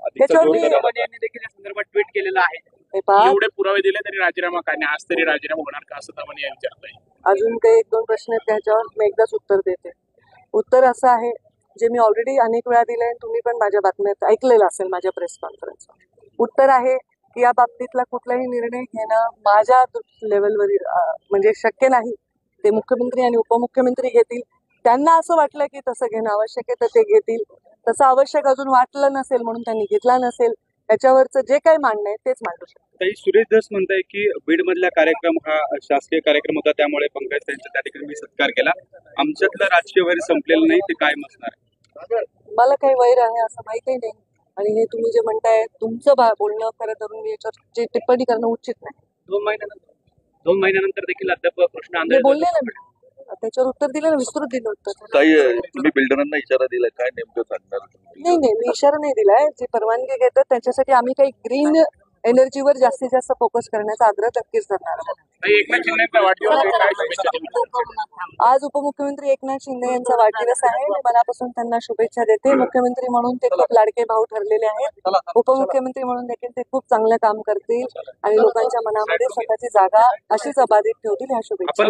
त्याच्यावर मी यांनी देखील या संदर्भात ट्विट केलेलं आहे. हे पहा, एवढे पुरावे दिले तरी राजीनामा का नाही, आज तरी राजीनामा होणार का असं दमन यांनी विचारलंय. अजून काही एक दोन प्रश्न आहेत त्याच्यावर मी एकदाच उत्तर देते. उत्तर असं आहे जे मी ऑलरेडी अनेक वेळा दिलंय, तुम्ही पण माझ्या बातम्यात ऐकलेलं असेल माझ्या प्रेस कॉन्फरन्स. उत्तर आहे की या बाबतीतला कुठलाही निर्णय घेणं माझ्या लेवलवर म्हणजे शक्य नाही. ते मुख्यमंत्री आणि उपमुख्यमंत्री घेतील. त्यांना असं वाटलं की तसं घेणं आवश्यक आहे तर ते घेतील. तसं आवश्यक अजून वाटलं नसेल म्हणून त्यांनी घेतला नसेल. त्याच्यावरचं जे काही मांडणं आहे तेच मांडू शकतो. ताई, सुरेश धस म्हणताय की बीड मधला कार्यक्रम हा शासकीय कार्यक्रम होता, त्यामुळे पंकज त्यांचा त्या ठिकाणी मी सत्कार केला. आमच्यातलं राजकीय वैर संपलेलं नाही, ते काय असणार आहे? मला काही वैर आहे असं माहितीही नाही. आणि हे तुम्ही जे म्हणताय तुमचं बोलणं खरं धरून मी याच्यावर जे टिप्पणी करणं उचित नाही. 2 महिन्यानंतर देखील अद्याप प्रश्न मी बोलले ना, त्याच्यावर उत्तर दिलं ना, विस्तृत दिलं उत्तर. ताई, तुम्ही बिल्डरांना इशारा दिला, काय नेमकं सांगणार? नाही, मी इशारा नाही दिलाय. जे परवानगी घेतात त्याच्यासाठी आम्ही काही ग्रीन एनर्जीवर जास्तीत जास्त फोकस करण्याचा आग्रह नक्कीच करणार आहोत. एकनाथ शिंदेचा वाढदिवस आहे, काय शुभेच्छा देणार? आज उपमुख्यमंत्री एकनाथ शिंदे यांचा वाढदिवस आहे. मी मनापासून त्यांना शुभेच्छा देते. मुख्यमंत्री म्हणून ते खूप लाडके भाऊ ठरलेले आहेत. उपमुख्यमंत्री म्हणून देखील ते खूप चांगलं काम करतील आणि लोकांच्या मनामध्ये स्वतःची जागा अशीच अबाधित ठेवतील ह्या शुभेच्छा.